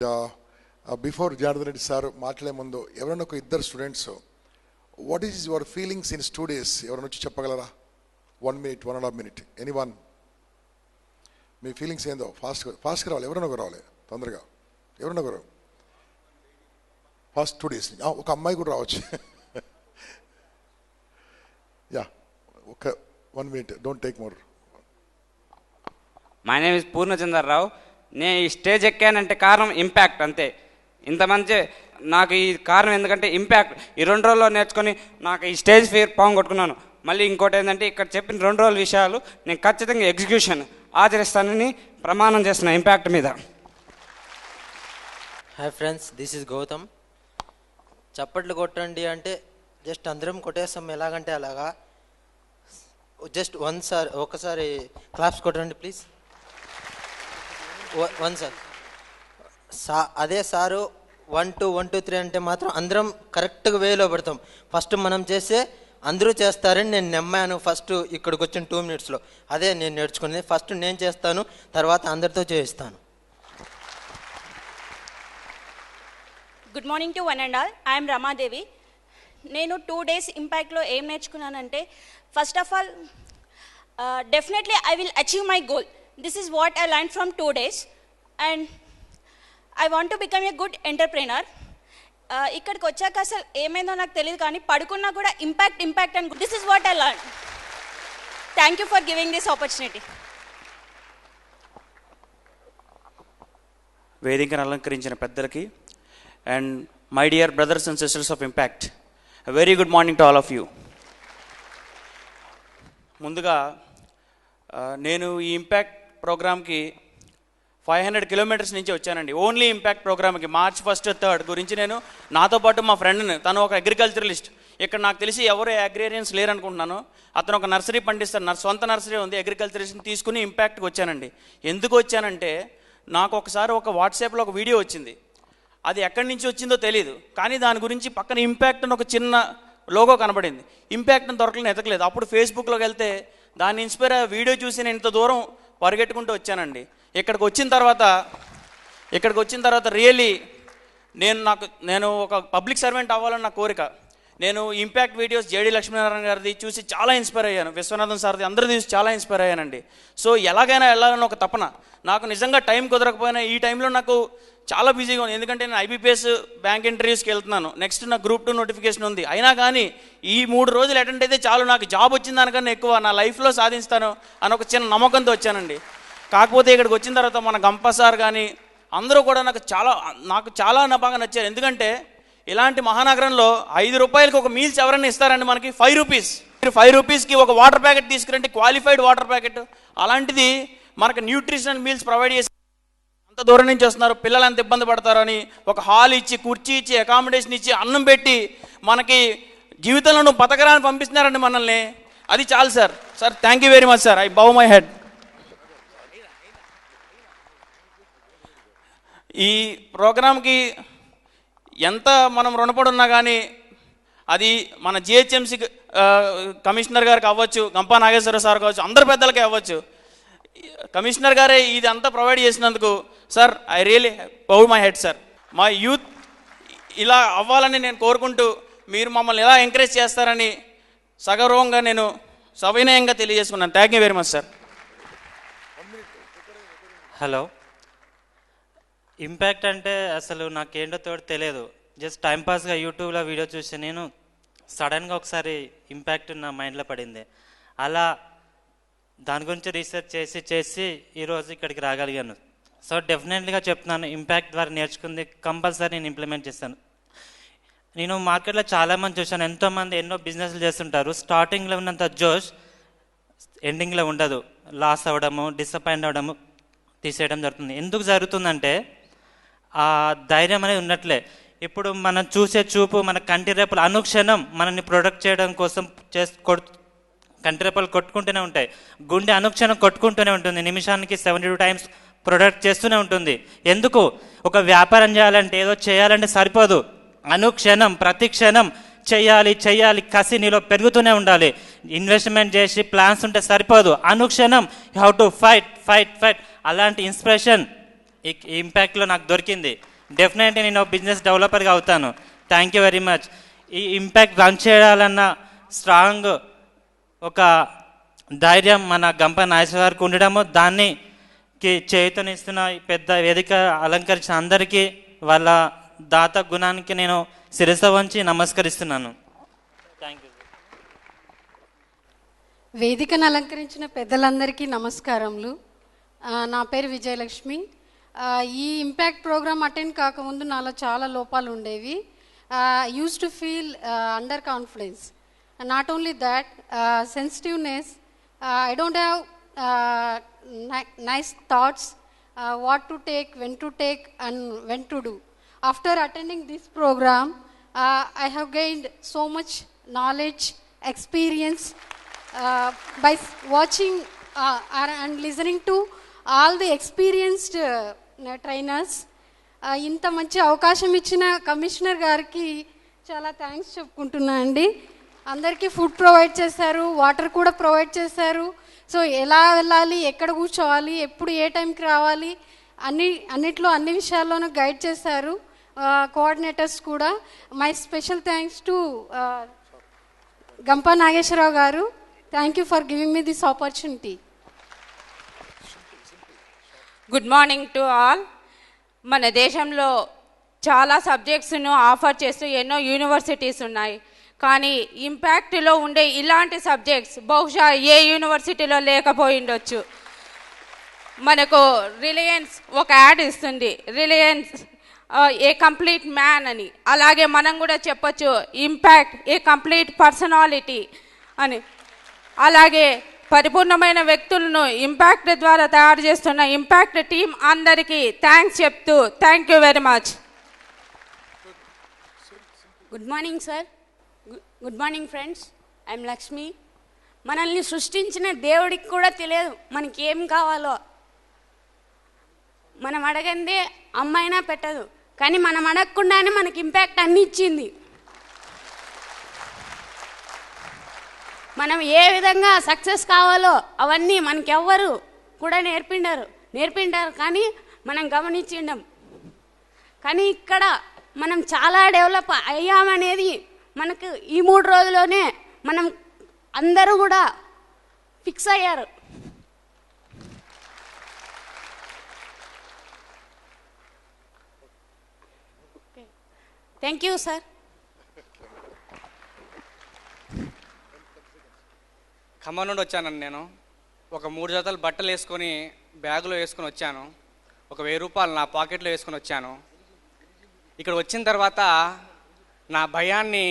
Before Janardhan Reddy sir మాట్లాడే ముందు ఎవరైనా ఒక ఇద్దరు students what is your feelings in two days ఎవరైనా వచ్చి చెప్పగలరా? 1 minute, 1.5 minutes, ఎనీవన్. మీ ఫీలింగ్స్ ఏందో ఫాస్ట్గా రావాలి. ఎవరైనా ఒకరు రావాలి తొందరగా. ఎవరైనా ఒకరు ఫాస్ట్ 2 days. ఒక అమ్మాయి కూడా రావచ్చు. యా, ఒక 1 minute, don't take more. My name is Purnachandra Rao. నేను ఈ స్టేజ్ ఎక్కానంటే కారణం ఇంపాక్ట్, అంతే. ఇంతమంది నాకు ఈ కారణం ఎందుకంటే ఇంపాక్ట్. ఈ 2 రోజుల్లో నేర్చుకొని నాకు ఈ స్టేజ్ ఫియర్ పోగొట్టుకున్నాను. మళ్ళీ ఇంకోటి ఏంటంటే ఇక్కడ చెప్పిన 2 రోజుల విషయాలు నేను ఖచ్చితంగా ఎగ్జిక్యూషన్ ఆచరిస్తానని ప్రమాణం చేస్తున్నా ఇంపాక్ట్ మీద. Hi friends, this is Gautam. చప్పట్లు కొట్టండి అంటే జస్ట్ అందరం కొట్టేస్తాం, ఎలాగంటే అలాగా. జస్ట్ ఒకసారి క్లాప్స్ కొట్టండి ప్లీజ్. అదే సారు 1 2 1 2 3 అంటే మాత్రం అందరం కరెక్ట్గా వేలో పెడతాం. ఫస్ట్ మనం చేస్తే అందరూ చేస్తారని నేను నమ్మాను. ఫస్ట్ ఇక్కడికి వచ్చిన 2 minutesలో అదే నేను నేర్చుకునేది. ఫస్ట్ నేను చేస్తాను, తర్వాత అందరితో చేయిస్తాను. Good morning to one and all. I'm Ramadevi. నేను 2 days ఇంపాక్ట్లో ఏం నేర్చుకున్నానంటే, first of all definitely I will achieve my goal. This is what I learn from 2 days and I want to become a good entrepreneur. ఇక్కడికి వచ్చాక అసలు ఏమైందో నాకు తెలియదు, కానీ పడుకున్నా కూడా impact and this is what I learn. Thank you for giving this opportunity. వేదికను అలంకరించిన పెద్దలకి and my dear brothers and sisters of impact, very good morning to all of you. ముందుగా నేను ఈ ఇంపాక్ట్ ప్రోగ్రామ్కి 500 kilometers నుంచి వచ్చానండి. ఓన్లీ ఇంపాక్ట్ ప్రోగ్రామ్కి March 1st 3rd గురించి నేను నాతో పాటు మా ఫ్రెండ్ని, తను ఒక అగ్రికల్చరలిస్ట్. ఇక్కడ నాకు తెలిసి ఎవరు అగ్రేరియన్స్ లేరు అనుకుంటున్నాను. అతను ఒక నర్సరీ పండిస్తాడు, సొంత నర్సరీ ఉంది. అగ్రికల్చరిస్ట్ని తీసుకుని ఇంపాక్ట్కి వచ్చానండి. ఎందుకు వచ్చానంటే, నాకు ఒకసారి ఒక వాట్సాప్లో ఒక వీడియో వచ్చింది. అది ఎక్కడి నుంచి వచ్చిందో తెలియదు, కానీ దాని గురించి పక్కన ఇంపాక్ట్ అని ఒక చిన్న లోగో కనబడింది. ఇంపాక్ట్ అని దొరకలేదు, ఎతకలేదు. అప్పుడు ఫేస్బుక్లోకి వెళ్తే దాన్ని ఇన్స్పైర్ వీడియో చూసి నేను ఇంత దూరం పరిగెట్టుకుంటూ వచ్చానండి. ఇక్కడికి వచ్చిన తర్వాత రియల్లీ నేను ఒక పబ్లిక్ సర్వెంట్ అవ్వాలని నా కోరిక. నేను ఇంపాక్ట్ వీడియోస్ జేడి లక్ష్మీనారాయణ గారిది చూసి చాలా ఇన్స్పైర్ అయ్యాను. విశ్వనాథన్ సార్ది అందరిది చూసి చాలా ఇన్స్పైర్ అయ్యానండి. సో ఎలాగైనా వెళ్ళాలని ఒక తపన. నాకు నిజంగా టైం కుదరకపోయినా ఈ టైంలో నాకు చాలా బిజీగా ఉంది. ఎందుకంటే నేను IBPS బ్యాంక్ ఇంటర్వ్యూస్కి వెళ్తున్నాను. నెక్స్ట్ నాకు Group 2 నోటిఫికేషన్ ఉంది. అయినా కానీ ఈ 3 రోజులు అటెండ్ అయితే చాలు, నాకు జాబ్ వచ్చిన దానికన్నా ఎక్కువ నా లైఫ్లో సాధిస్తాను అని ఒక చిన్న నమ్మకంతో వచ్చానండి. కాకపోతే ఇక్కడికి వచ్చిన తర్వాత మన గంప సార్ కానీ అందరూ కూడా నాకు చాలా బాగా నచ్చారు. ఎందుకంటే ఇలాంటి మహానగరంలో 5 రూపాయలకి ఒక మీల్స్ ఎవరైనా ఇస్తారండి మనకి? 5 రూపీస్. మీరు 5 రూపీస్కి ఒక వాటర్ ప్యాకెట్ తీసుకురండి, క్వాలిఫైడ్ వాటర్ ప్యాకెట్. అలాంటిది మనకు న్యూట్రిషనల్ మీల్స్ ప్రొవైడ్ చేసి అంత దూరం నుంచి వస్తున్నారు, పిల్లలు ఎంత ఇబ్బంది పడతారో అని ఒక హాల్ ఇచ్చి, కుర్చీ ఇచ్చి, అకామిడేషన్ ఇచ్చి, అన్నం పెట్టి మనకి జీవితంలో నువ్వు బతకరాని పంపిస్తున్నారండి మనల్ని. అది చాలు sir. Thank you very much sir. I bow my head. ఈ ప్రోగ్రామ్కి ఎంత మనం రుణపడి ఉన్నా కానీ అది మన GHMC కమిషనర్ గారికి అవ్వచ్చు, గంపా నాగేశ్వర సార్ కావచ్చు, అందరు పెద్దలకి అవ్వచ్చు. కమిషనర్ గారే ఇది అంతా ప్రొవైడ్ చేసినందుకు sir I really bow my head sir. మా యూత్ ఇలా అవ్వాలని నేను కోరుకుంటూ, మీరు మమ్మల్ని ఎలా ఎంకరేజ్ చేస్తారని సగౌరవంగా నేను సవినయంగా తెలియజేసుకున్నాను. Thank you very much sir. Hello. Impact అంటే అసలు నాకేంటో తోడు తెలియదు. జస్ట్ టైంపాస్గా యూట్యూబ్లో వీడియో చూసి నేను సడన్గా ఒకసారి ఇంపాక్ట్ నా మైండ్లో పడింది. అలా దాని గురించి రీసెర్చ్ చేసి ఈరోజు ఇక్కడికి రాగలిగాను. సో డెఫినెట్లీగా చెప్తున్నాను, ఇంపాక్ట్ ద్వారా నేర్చుకుంది కంపల్సరీ నేను ఇంప్లిమెంట్ చేస్తాను. నేను మార్కెట్లో చాలామంది చూశాను, ఎంతోమంది ఎన్నో బిజినెస్లు చేస్తుంటారు. స్టార్టింగ్లో ఉన్నంత జోష్ ఎండింగ్లో ఉండదు. లాస్ అవ్వడము, డిసప్పాయింట్ అవ్వడము, తీసేయడం జరుగుతుంది. ఎందుకు జరుగుతుందంటే ఆ ధైర్యం అనేది ఉన్నట్లే. ఇప్పుడు మనం చూసే చూపు, మన కంటి రేపులు అనుక్షణం మనల్ని ప్రొడక్ట్ చేయడం కోసం కంటి రేపులు కొట్టుకుంటూనే ఉంటాయి. గుండె అనుక్షణం కొట్టుకుంటూనే ఉంటుంది. నిమిషానికి 72 times ప్రొడక్ట్ చేస్తూనే ఉంటుంది. ఎందుకు? ఒక వ్యాపారం చేయాలంటే, ఏదో చేయాలంటే సరిపోదు. అనుక్షణం ప్రతి క్షణం చెయ్యాలి కసి నీలో పెరుగుతూనే ఉండాలి. ఇన్వెస్ట్మెంట్ చేసి ప్లాన్స్ ఉంటే సరిపోదు. అనుక్షణం యూ హ్యావ్ టు ఫైట్. అలాంటి ఇన్స్పిరేషన్ ఈ ఇంపాక్ట్లో నాకు దొరికింది. డెఫినెట్లీ నేను బిజినెస్ డెవలపర్గా అవుతాను. Thank you very much. ఈ ఇంపాక్ట్ రన్ చేయాలన్న స్ట్రాంగ్ ఒక ధైర్యం మన గంప నాగేశ్వర గారికి ఉండడము, దాన్ని చేతనిస్తున్న పెద్ద వేదిక అలంకరించిన అందరికీ వాళ్ళ దాత గుణానికి నేను శిరస వంచి నమస్కరిస్తున్నాను. Thank you. వేదికను అలంకరించిన పెద్దలందరికీ నమస్కారములు. నా పేరు విజయలక్ష్మి. ఈ ఇంపాక్ట్ ప్రోగ్రామ్ అటెండ్ కాకముందు నాలో చాలా లోపాలు ఉండేవి. Use to feel under confidence. Not only that, sensitiveness. I don't have nice thoughts, what to take, when to take, and when to do. After attending this program, I have gained so much knowledge, experience by watching and listening to all the experienced trainers. ఇంత మంచి అవకాశం ఇచ్చిన commissioner గారికి చాలా thanks చెప్పుకుంటున్నా అండి. అందరికీ food provide చేశారు, water కూడా ప్రొవైడ్ చేశారు. సో ఎలా వెళ్ళాలి, ఎక్కడ కూర్చోవాలి, ఎప్పుడు ఏ టైంకి రావాలి, అన్నిట్లో అన్ని విషయాల్లోనూ గైడ్ చేశారు కోఆర్డినేటర్స్ కూడా. మై స్పెషల్ థ్యాంక్స్ టు గంప నాగేశ్వరరావు గారు. Thank you for giving me this opportunity. Good morning to all. మన దేశంలో చాలా సబ్జెక్ట్స్ను ఆఫర్ చేస్తూ ఎన్నో యూనివర్సిటీస్ ఉన్నాయి. కానీ ఇంపాక్ట్లో ఉండే ఇలాంటి సబ్జెక్ట్స్ బహుశా ఏ యూనివర్సిటీలో లేకపోయిండొచ్చు. మనకు రిలయన్స్ ఒక యాడ్ ఇస్తుంది, రిలయన్స్ ఏ కంప్లీట్ మ్యాన్ అని. అలాగే మనం కూడా చెప్పొచ్చు ఇంపాక్ట్ ఏ కంప్లీట్ పర్సనాలిటీ అని. అలాగే పరిపూర్ణమైన వ్యక్తులను ఇంపాక్ట్ ద్వారా తయారు చేస్తున్న ఇంపాక్ట్ టీం అందరికీ థ్యాంక్స్ చెప్తూ thank you very much. Good morning sir. Good morning friends. I'm Lakshmi. మనల్ని సృష్టించిన దేవుడికి కూడా తెలియదు మనకి ఏం కావాలో. మనం అడగందే అమ్మైనా పెట్టదు, కానీ మనం అడగకుండానే మనకి ఇంపాక్ట్ అన్ని ఇచ్చింది. మనం ఏ విధంగా సక్సెస్ కావాలో అవన్నీ మనకెవ్వరు కూడా నేర్పిండారు కానీ మనం గమనించిండం. కానీ ఇక్కడ మనం చాలా డెవలప్ అయ్యామనేది మనకు ఈ 3 రోజుల్లోనే మనం అందరూ కూడా ఫిక్స్ అయ్యారు. Thank you sir. ఖమ్మం నుండి వచ్చానండి నేను. ఒక 3 జతలు బట్టలు వేసుకొని బ్యాగులో వేసుకొని వచ్చాను. ఒక 1000 రూపాయలు నా పాకెట్లో వేసుకొని వచ్చాను. ఇక్కడ వచ్చిన తర్వాత నా భయాన్ని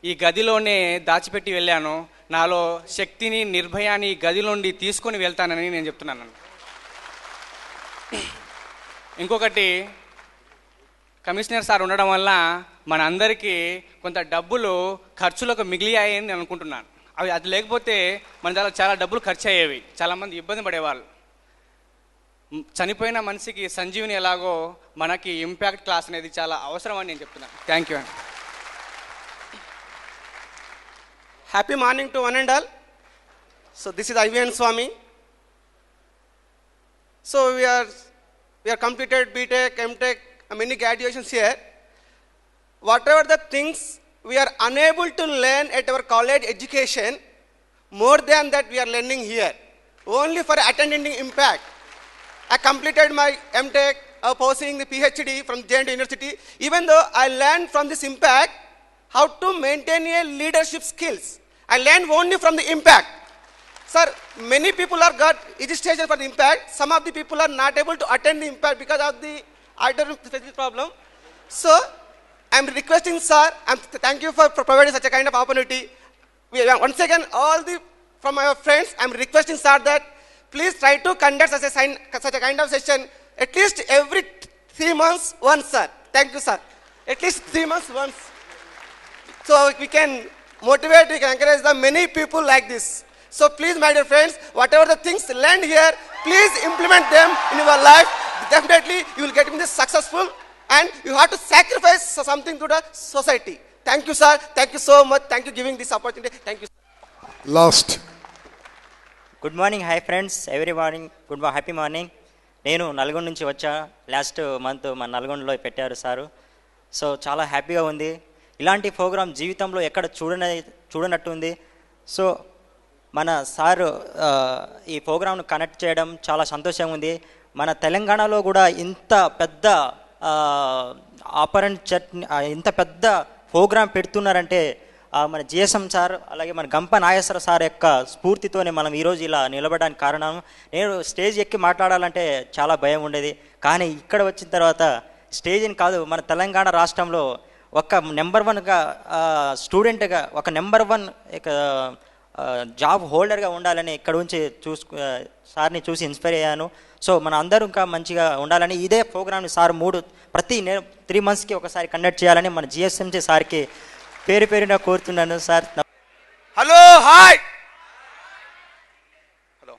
ఈ గదిలోనే దాచిపెట్టి వెళ్ళాను. నాలో శక్తిని, నిర్భయాన్ని ఈ గది నుండి తీసుకొని వెళ్తానని నేను చెప్తున్నాను. ఇంకొకటి, కమిషనర్ సార్ ఉండడం వల్ల మన అందరికీ కొంత డబ్బులు ఖర్చులకు మిగిలియాయని నేను అనుకుంటున్నాను. అది లేకపోతే మన దగ్గర చాలా డబ్బులు ఖర్చు అయ్యేవి, చాలామంది ఇబ్బంది పడేవాళ్ళు. చనిపోయిన మనిషికి సంజీవిని ఎలాగో మనకి ఇంపాక్ట్ క్లాస్ అనేది చాలా అవసరం అని నేను చెప్తున్నాను. థ్యాంక్ యూ అండి. Happy morning to one and all. So this is IVN Swami. So we are completed BTech, MTech, many graduations here. Whatever the things we are unable to learn at our college education, more than that we are learning here. Only for attending impact. I completed my MTech, pursuing the PhD from JNT University. Even though I learned from this impact how to maintain a leadership skills. I learned only from the impact. Sir, many people are got registration for the impact. Some of the people are not able to attend the impact because of the identity problem. So, I am requesting sir, and thank you for providing such a kind of opportunity. Once again, from our friends, I am requesting sir that please try to conduct such a kind of session at least every 3 months once, sir. Thank you, sir. At least 3 months once. So we can motivate, we can encourage the many people like this. So please, my dear friends, whatever the things learned here, please implement them in your life. Definitely, you will get this successful, and you have to sacrifice something to the society. Thank you, sir. Thank you so much. Thank you for giving this opportunity. Thank you, sir. Last. Good morning, hi friends. Every morning, happy morning. నేను నల్గొండ నుంచి వచ్చా. Last month మన నల్గొండలో పెట్టారు sir. So చాలా హ్యాపీగా ఉంది. ఇలాంటి ప్రోగ్రాం జీవితంలో ఎక్కడ చూడనట్టు ఉంది. సో మన సారు ఈ ప్రోగ్రాంను కనెక్ట్ చేయడం చాలా సంతోషంగా ఉంది. మన తెలంగాణలో కూడా ఇంత పెద్ద ఇంత పెద్ద ప్రోగ్రాం పెడుతున్నారంటే మన జిఎస్ఎం సార్ అలాగే మన గంప నాగేశ్వర సార్ యొక్క స్ఫూర్తితోనే మనం ఈరోజు ఇలా నిలబడడానికి కారణం. నేను స్టేజ్ ఎక్కి మాట్లాడాలంటే చాలా భయం ఉండేది, కానీ ఇక్కడ వచ్చిన తర్వాత స్టేజ్ని కాదు, మన తెలంగాణ రాష్ట్రంలో ఒక నెంబర్ 1గా స్టూడెంట్గా, ఒక నెంబర్ 1 జాబ్ హోల్డర్గా ఉండాలని ఇక్కడ నుంచి సార్ని చూసి ఇన్స్పైర్ అయ్యాను. సో మన అందరూ ఇంకా మంచిగా ఉండాలని ఇదే ప్రోగ్రామ్ని సార్ ప్రతి 3 మంత్స్కి ఒకసారి కండక్ట్ చేయాలని మన జిఎస్ఎంసీ సార్కి పేరున కోరుతున్నాను సార్. హలో, హాయ్, హలో,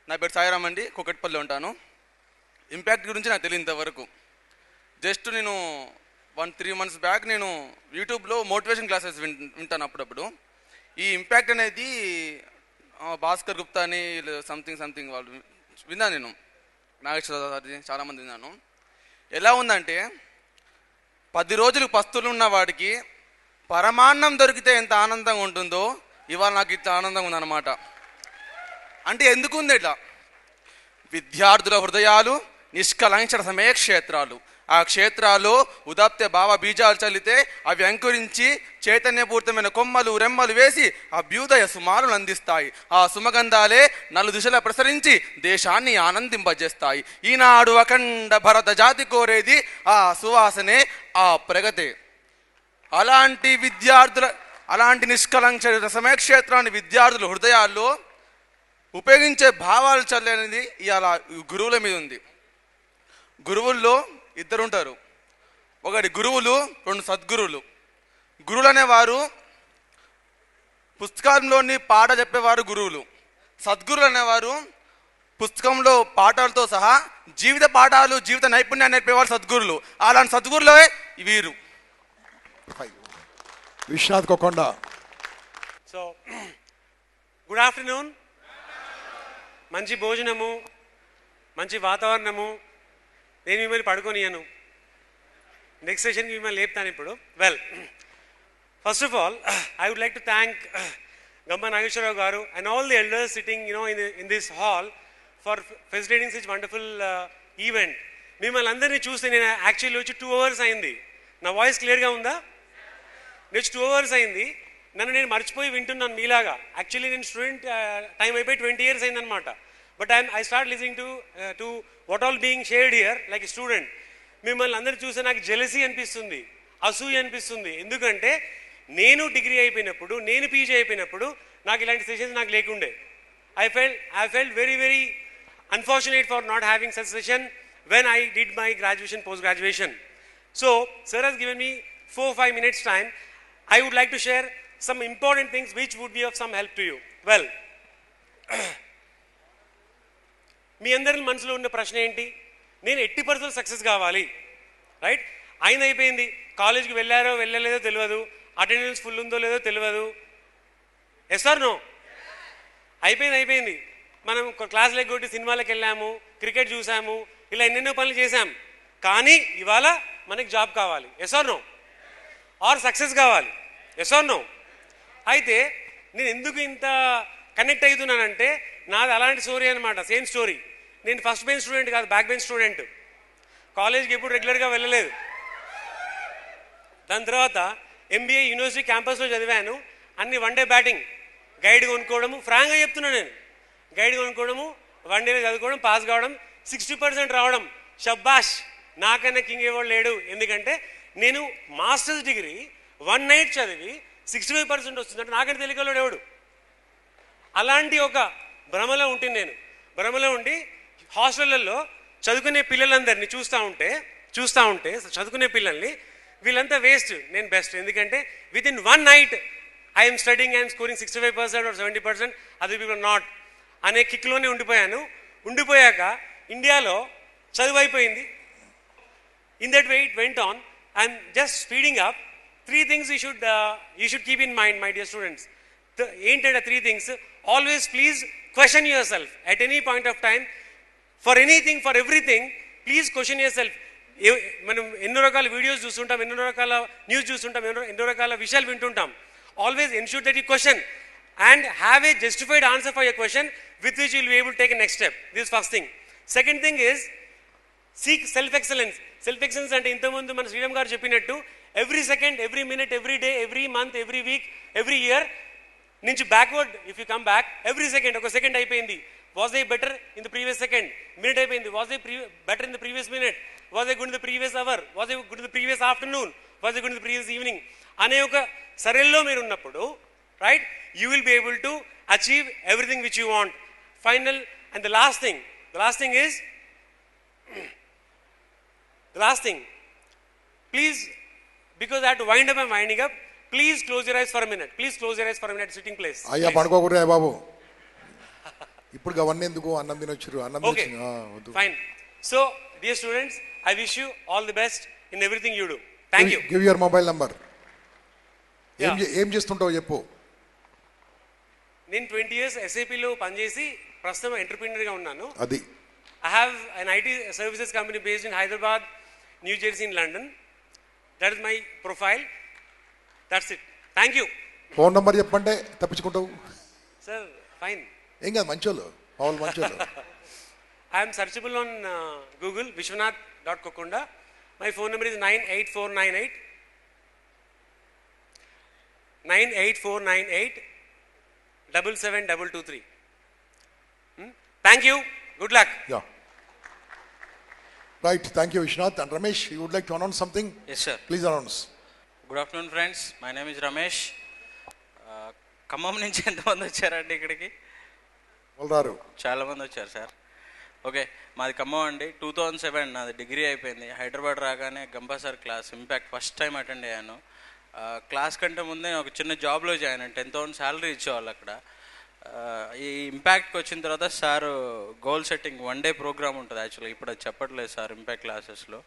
నా పేరు సాయిరామ్ అండి, కుకట్పల్లి ఉంటాను. ఇంపాక్ట్ గురించి నాకు తెలియదు ఇంతవరకు. జస్ట్ నేను 3 మంత్స్ బ్యాక్ నేను యూట్యూబ్లో మోటివేషన్ క్లాసెస్ వింటాను అప్పుడప్పుడు. ఈ ఇంపాక్ట్ అనేది భాస్కర్ గుప్తా అని సంథింగ్ వాళ్ళు విన్నాను. నేను నాగేశ్వర సార్ది చాలామంది విన్నాను. ఎలా ఉందంటే 10 రోజులు పస్తులు ఉన్న వాడికి పరమాన్నం దొరికితే ఎంత ఆనందంగా ఉంటుందో ఇవాళ నాకు ఇంత ఆనందంగా ఉందన్నమాట. అంటే ఎందుకు ఉంది ఇట్లా? విద్యార్థుల హృదయాలు నిష్కలంచన సమయ క్షేత్రాలు. ఆ క్షేత్రాల్లో ఉదాప్తే భావ బీజాలు చల్లితే అవి అంకురించి చైతన్యపూరితమైన కొమ్మలు రెమ్మలు వేసి అభ్యుదయ సుమాలను అందిస్తాయి. ఆ సుమగంధాలే 4 దిశలా ప్రసరించి దేశాన్ని ఆనందింపజేస్తాయి. ఈనాడు అఖండ భరత జాతి కోరేది ఆ సువాసనే, ఆ ప్రగతే. అలాంటి నిష్కలంచ సమయక్షేత్రాన్ని విద్యార్థుల హృదయాల్లో ఉపయోగించే భావాలు చల్లనేది ఇవాళ గురువుల మీద ఉంది. గురువుల్లో 2 ఉంటారు. ఒకటి గురువులు, 2 సద్గురువులు. గురువులు అనేవారు పుస్తకంలోని పాట చెప్పేవారు గురువులు. సద్గురువులు అనేవారు పుస్తకంలో పాఠాలతో సహా జీవిత పాఠాలు, జీవిత నైపుణ్యాన్ని నేర్పేవారు సద్గురులు. అలాంటి సద్గురులే వీరు. Vishwanath Kokonda. So good afternoon. మంచి భోజనము, మంచి వాతావరణము. నేను మిమ్మల్ని పడుకోనియను, నెక్స్ట్ సెషన్కి మిమ్మల్ని లేపుతాను ఇప్పుడు. Well, first of all I would like to thank Gampa Nageswara Rao గారు and all the elders sitting in this hall for facilitating such wonderful event. మిమ్మల్ని అందరినీ చూస్తే నేను యాక్చువల్లీ వచ్చి 2 hours అయింది. నా వాయిస్ క్లియర్గా ఉందా? నెక్స్ట్ 2 hours అయింది. నన్ను నేను మర్చిపోయి వింటున్నాను మీలాగా. యాక్చువల్లీ నేను స్టూడెంట్ టైం అయిపోయి 20 years అయిందనమాట. But I start listening to what all being shared here like a student. మిమ్మల్ని అందరూ చూస్తే నాకు జెలసీ అనిపిస్తుంది, అసూయ అనిపిస్తుంది. ఎందుకంటే నేను డిగ్రీ అయిపోయినప్పుడు, నేను పీజీ అయిపోయినప్పుడు నాకు ఇలాంటి సెషన్స్ నాకు లేకుండే. I felt very very unfortunate for not having such session when I did my graduation, post graduation. So sir has given me 4-5 minutes time. I would like to share some important things which would be of some help to you. Well, మీ అందరి మనసులో ఉన్న ప్రశ్న ఏంటి? నేను 80% success కావాలి, right? అయిపోయింది. కాలేజ్కి వెళ్ళారో వెళ్ళలేదో తెలియదు, అటెండెన్స్ ఫుల్ ఉందో లేదో తెలియదు. Yes or no? అయిపోయింది. మనం క్లాసులు ఎగ్గొట్టి సినిమాలకు వెళ్ళాము, క్రికెట్ చూసాము, ఇలా ఎన్నెన్నో పనులు చేశాం. కానీ ఇవాళ మనకి జాబ్ కావాలి. Yes or no? Or success కావాలి. Yes or no? అయితే నేను ఎందుకు ఇంత కనెక్ట్ అవుతున్నానంటే నాది అలాంటి స్టోరీ అనమాట. Same story. నేను ఫస్ట్ బెంచ్ స్టూడెంట్ కాదు, బ్యాక్ బెంచ్ స్టూడెంట్. కాలేజ్కి ఎప్పుడు రెగ్యులర్గా వెళ్ళలేదు. దాని తర్వాత MBA యూనివర్సిటీ క్యాంపస్లో చదివాను. అన్ని 1 day బ్యాటింగ్, గైడ్ కొనుక్కోవడము. ఫ్రాంక్గా చెప్తున్నాను, నేను గైడ్ కొనుక్కోవడము, 1 day చదువుకోవడం, పాస్ కావడం, 60% రావడం. షబ్బాష్, నాకన్నా కింగ్ ఎవరు లేడు. ఎందుకంటే నేను మాస్టర్స్ డిగ్రీ 1 night చదివి 65% వస్తుందంటే నాకంటే తెలియకలోడు ఎవడు. అలాంటి ఒక భ్రమలో ఉంటుంది నేను. భ్రమలో ఉండి హాస్టళ్ళల్లో చదువుకునే పిల్లలందరినీ చూస్తూ ఉంటే చదువుకునే పిల్లల్ని వీళ్ళంతా వేస్ట్, నేను బెస్ట్. ఎందుకంటే with in 1 night I'm studying, I'm scoring 65% or 70%, other people not అనే కిక్లోనే ఉండిపోయాను. ఉండిపోయాక ఇండియాలో చదువు అయిపోయింది. In that way it went on. I'm just speeding up. 3 things you should keep in mind, my dear students. ఏంటంటే 3 things. Always please question yourself at any point of time. For anything, for everything, please question your self. మనం ఎన్నో రకాల videos చూస్తుంటాం, ఎన్నో రకాల news చూస్తుంటాం, ఎన్నో రకాల విషయాలు వింటుంటాం. Always ensure that you question and have a justified answer for your question with which you will be able to take a next step. This is first thing. Second thing is seek self-excellence. Self-excellence అంటే ఇంతకుముందు మన శ్రీరామ్ గారు చెప్పినట్టు every second, every minute, every day, every month, every week, every year నుంచి backward if you come back, every second, ఒక second అయిపోయింది, was I better in the previous second, minute అయిపోయింది, was I better in the previous minute, was I good in the previous hour, was I good in the previous afternoon, was I good in the previous evening అనే ఒక సరెల్లో మీరు ఉన్నప్పుడు, right, you will be able to achieve everything which you want. Final and the last thing is please, because I have to wind up and winding up, please close your eyes for a minute. Please close your eyes for a minute, sitting place. అయ్యా పడుకోకూడదు బాబు, ఇప్పుడు అవన్నీ ఎందుకు, అన్నం తినొచ్చు, అన్నం తినొచ్చు. Fine. So dear students, I wish you all the best in everything you do. Thank you. Give your mobile number. ఏం చేస్తుంటావు చెప్పు. నేను 20 years SAPలో పనిచేసి ప్రస్తుతం ఎంటర్ప్రీనర్గా ఉన్నాను. అది I have an IT services company based in Hyderabad, New Jersey and London. That is my profile. That's it. Thank you. Phone number చెప్పంటే తప్పించుకుంటావు. Sir, fine. ఏం కాదు, మంచోళ్ళు, మామూలు మంచోళ్ళు. I am searchable on Google, Vishwanath.Kokunda. My phone number is 98498 77223. Thank you. Good luck. Yeah. Right. Thank you, Vishwanath. And Ramesh, you would like to announce something? Yes, sir. Please announce. Good afternoon, friends. My name is Ramesh. Khammam నుంచి ఎంతమంది వచ్చారండి ఇక్కడికి? చాలా మంది వచ్చారు sir. Okay, మాది ఖమ్మం అండి. 2007 నాది డిగ్రీ అయిపోయింది. హైదరాబాద్ రాగానే Gampa sir class impact first time attend అయ్యాను. క్లాస్ కంటే ముందే ఒక చిన్న జాబ్లో జాయిన్ అయ్యాను. 10,000 శాలరీ ఇచ్చేవాళ్ళు అక్కడ. ఈ ఇంపాక్ట్కి వచ్చిన తర్వాత sir goal setting 1 day program ఉంటుంది. యాక్చువల్గా ఇప్పుడు అది చెప్పట్లేదు సార్ ఇంపాక్ట్ క్లాసెస్లో.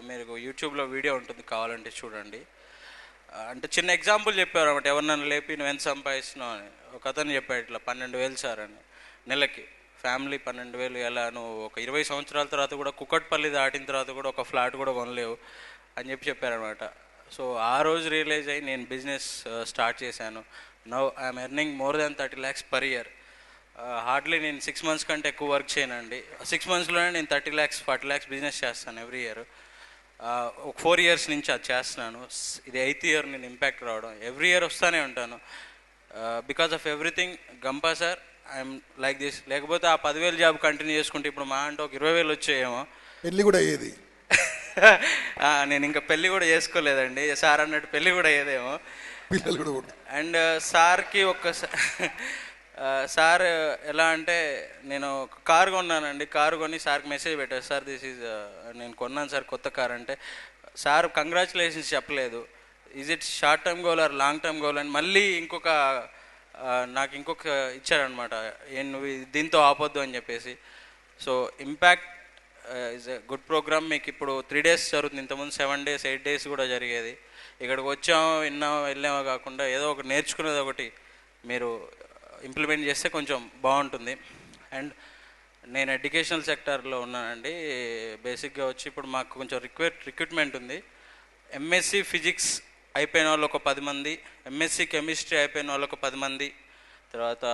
మీరు యూట్యూబ్లో వీడియో ఉంటుంది, కావాలంటే చూడండి. అంటే చిన్న ఎగ్జాంపుల్ చెప్పారు అన్నమాట, ఎవరినైనా లేపి నువ్వు ఎంత సంపాదిస్తున్నావు అని. ఒక అతను చెప్పాడు ఇట్లా 12,000 సార్ అని నెలకి, ఫ్యామిలీ 12,000 ఎలా, నువ్వు ఒక 20 సంవత్సరాల తర్వాత కూడా కుకట్పల్లి దాటిన తర్వాత కూడా ఒక ఫ్లాట్ కూడా కొనలేవు అని చెప్పారనమాట. సో ఆ రోజు రియలైజ్ అయ్యి నేను బిజినెస్ స్టార్ట్ చేశాను. Now I'm earning more than 30 lakhs per year. Hardly నేను 6 months కంటే ఎక్కువ వర్క్ చేయనండి. 6 monthsలోనే నేను 30 lakhs 40 lakhs బిజినెస్ చేస్తాను ఎవ్రీ ఇయర్. ఒక 4 years నుంచి అది చేస్తున్నాను. ఇది 8th year నేను ఇంపాక్ట్ రావడం. ఎవ్రీ ఇయర్ వస్తూనే ఉంటాను. Because of everything Gampa sir I'm like this. లేకపోతే ఆ 10,000 జాబ్ కంటిన్యూ చేసుకుంటే ఇప్పుడు మా అంటే ఒక 20,000 వచ్చాయేమో. పెళ్ళి కూడా అయ్యేది. నేను ఇంకా పెళ్ళి కూడా చేసుకోలేదండి. సార్ అన్నట్టు పెళ్ళి కూడా అయ్యేదేమో. అండ్ సార్కి సార్ ఎలా అంటే, నేను కారు కొన్నానండి. కారు కొని సార్కి మెసేజ్ పెట్టారు, సార్ దిస్ ఈజ్ నేను కొన్నాను సార్ కొత్త కార్ అంటే. సార్ కంగ్రాచులేషన్స్ చెప్పలేదు. Is it short term goal or long term goal అని మళ్ళీ నాకు ఇంకొక ఇచ్చారనమాట, నువ్వు దీంతో ఆపొద్దు అని చెప్పేసి. So impact is a good program. మీకు ఇప్పుడు 3 days జరుగుతుంది, ఇంతకుముందు 7 days 8 days కూడా జరిగేది. ఇక్కడికి వచ్చాము, విన్నాము, వెళ్ళామో కాకుండా ఏదో ఒకటి నేర్చుకునేది ఒకటి మీరు ఇంప్లిమెంట్ చేస్తే కొంచెం బాగుంటుంది. అండ్ నేను ఎడ్యుకేషనల్ సెక్టార్లో ఉన్నానండి. బేసిక్గా వచ్చి ఇప్పుడు మాకు కొంచెం రిక్రూట్మెంట్ ఉంది. ఎంఎస్సి ఫిజిక్స్ అయిపోయిన వాళ్ళు ఒక 10 మంది, ఎంఎస్సి కెమిస్ట్రీ అయిపోయిన వాళ్ళు ఒక 10 మంది, తర్వాత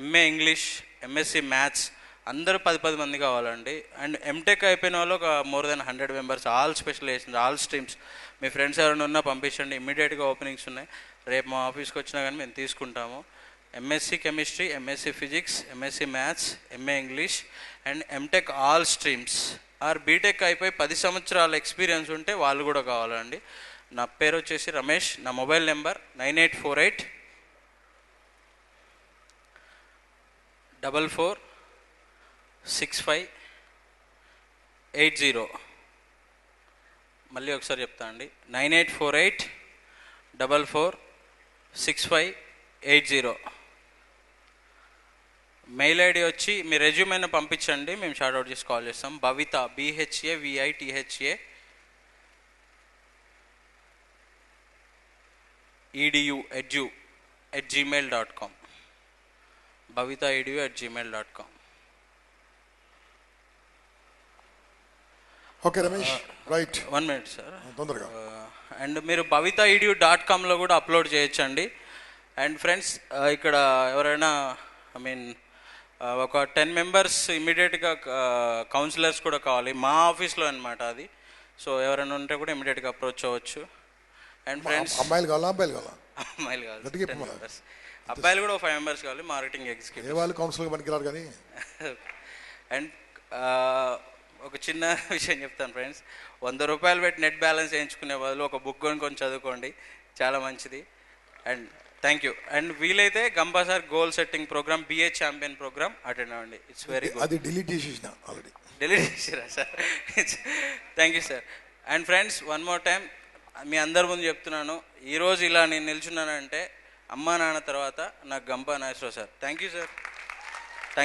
ఎంఏ ఇంగ్లీష్, ఎంఎస్సి మ్యాథ్స్ అందరూ 10 మంది కావాలండి. అండ్ ఎంటెక్ అయిపోయిన వాళ్ళు ఒక more than 100 members, all specialisations, all streams. మీ ఫ్రెండ్స్ ఎవరైనా ఉన్నా పంపించండి, ఇమ్మీడియట్గా ఓపెనింగ్స్ ఉన్నాయి. రేపు మా ఆఫీస్కి వచ్చినా కానీ మేము తీసుకుంటాము. MSc chemistry, MSc physics, MSc maths, MA English and MTech all streams. Or BTech అయిపోయి 10 సంవత్సరాల ఎక్స్పీరియన్స్ ఉంటే వాళ్ళు కూడా కావాలండి. నా పేరు వచ్చేసి రమేష్. నా మొబైల్ నెంబర్ 9848 44 6580. మళ్ళీ ఒకసారి చెప్తా అండి, 9848 44 6580. మెయిల్ ఐడి వచ్చి మీ రెజ్యూమైనా పంపించండి, మేము షార్ట్అవుట్ చేసి కాల్ చేస్తాం. భవిత BHAVITHA edu@gmail.com. bhavita edu@gmail.com. Okay Ramesh, right. 1 minute sir, తొందరగా. అండ్ మీరు bhavitaedu.comలో కూడా అప్లోడ్ చేయొచ్చండి. అండ్ ఫ్రెండ్స్, ఇక్కడ ఎవరైనా ఒక 10 members ఇమీడియట్గా కౌన్సిలర్స్ కూడా కావాలి, మా ఆఫీస్లో అనమాట అది. సో ఎవరైనా ఉంటే కూడా ఇమీడియట్గా అప్రోచ్ అవ్వచ్చు. అండ్ ఫ్రెండ్స్, అమ్మాయిలు కావాలా అబ్బాయిలు కావాలా? అమ్మాయిలు కావాలి 10 members, అబ్బాయిలు కూడా 5 members కావాలి, మార్కెటింగ్ ఎగ్జిక్యూటివ్. వాళ్ళు కౌన్సిలర్గా పనికిరారు కానీ. అండ్ ఒక చిన్న విషయం చెప్తాను ఫ్రెండ్స్, 100 రూపాయలు పెట్టి నెట్ బ్యాలెన్స్ వేయించుకునే బదులు ఒక బుక్ కొనుక్కొని చదువుకోండి, చాలా మంచిది. And thank you. అండ్ వీలైతే Gampa sir goal setting programme, BA champion programme attend అవ్వండి. It's very good. అది డిలీట్ చేసేసిన ఆల్రెడీ. డిలీట్ చేసిరా sir? Thank you sir. And friends, 1 more time మీ అందరి ముందు చెప్తున్నాను, ఈరోజు ఇలా నేను నిల్చున్నానంటే అమ్మా నాన్న తర్వాత నాకు Gampa Nageswara Rao sir. Thank you sir.